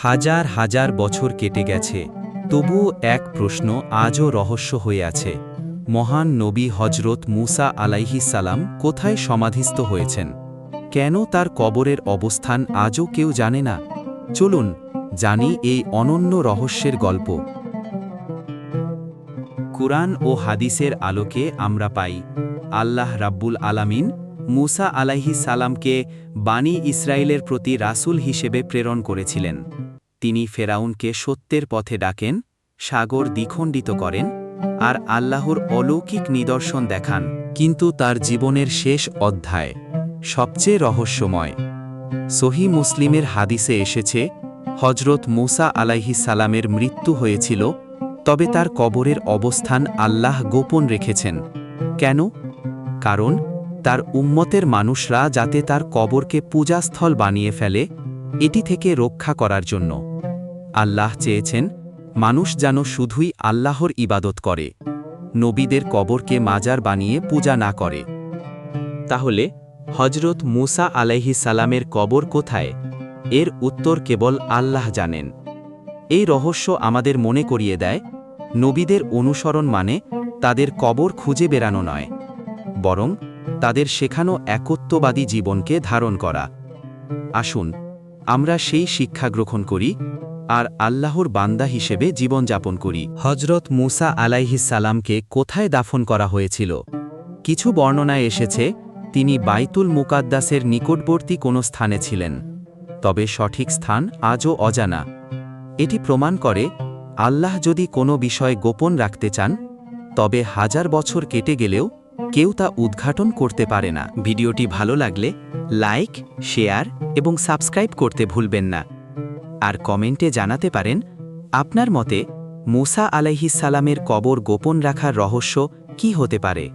হাজার হাজার বছর কেটে গেছে, তবুও এক প্রশ্ন আজও রহস্য হয়ে আছে। মহান নবী হজরত মুসা আলাইহিস সালাম কোথায় সমাধিস্থ হয়েছেন? কেন তার কবরের অবস্থান আজও কেউ জানে না? চলুন জানি এই অনন্য রহস্যের গল্প। কুরআন ও হাদিসের আলোকে আমরা পাই, আল্লাহ রাব্বুল আলামিন মুসা আলাইহিস সালামকে বানি ইসরায়েলের প্রতি রাসূল হিসেবে প্রেরণ করেছিলেন। তিনি ফেরাউনকে সত্যের পথে ডাকেন, সাগর দ্বিখণ্ডিত করেন, আর আল্লাহর অলৌকিক নিদর্শন দেখান। কিন্তু তার জীবনের শেষ অধ্যায় সবচেয়ে রহস্যময়। সহিহ মুসলিমের হাদিসে এসেছে, হজরত মুসা আলাইহিস সালামের মৃত্যু হয়েছিল, তবে তার কবরের অবস্থান আল্লাহ গোপন রেখেছেন। কেন? কারণ তার উম্মতের মানুষরা যাতে তার কবরকে পূজাস্থল বানিয়ে ফেলে, এটি থেকে রক্ষা করার জন্য। আল্লাহ চেয়েছেন মানুষ যেন শুধুই আল্লাহর ইবাদত করে, নবীদের কবরকে মাজার বানিয়ে পূজা না করে। তাহলে হজরত মুসা আলাইহিস সালামের কবর কোথায়? এর উত্তর কেবল আল্লাহ জানেন। এই রহস্য আমাদের মনে করিয়ে দেয়, নবীদের অনুসরণ মানে তাদের কবর খুঁজে বেড়ানো নয়, বরং তাদের শেখানো একত্ববাদী জীবনকে ধারণ করা। আসুন আমরা সেই শিক্ষা গ্রহণ করি আর আল্লাহর বান্দা হিসেবে জীবনযাপন করি। হজরত মুসা আলাইহিস সালামকে কোথায় দাফন করা হয়েছিল? কিছু বর্ণনায় এসেছে তিনি বাইতুল মুকাদ্দাসের নিকটবর্তী কোনো স্থানে ছিলেন, তবে সঠিক স্থান আজও অজানা। এটি প্রমাণ করে আল্লাহ যদি কোনো বিষয় গোপন রাখতে চান, তবে হাজার বছর কেটে গেলেও কেউ তা উদ্ঘাটন করতে পারে না। ভিডিওটি ভালো লাগলে লাইক, শেয়ার এবং সাবস্ক্রাইব করতে ভুলবেন না। আর কমেন্টে জানাতে পারেন আপনার মতে মুসা আলাইহিস সালামের কবর গোপন রাখার রহস্য কী হতে পারে।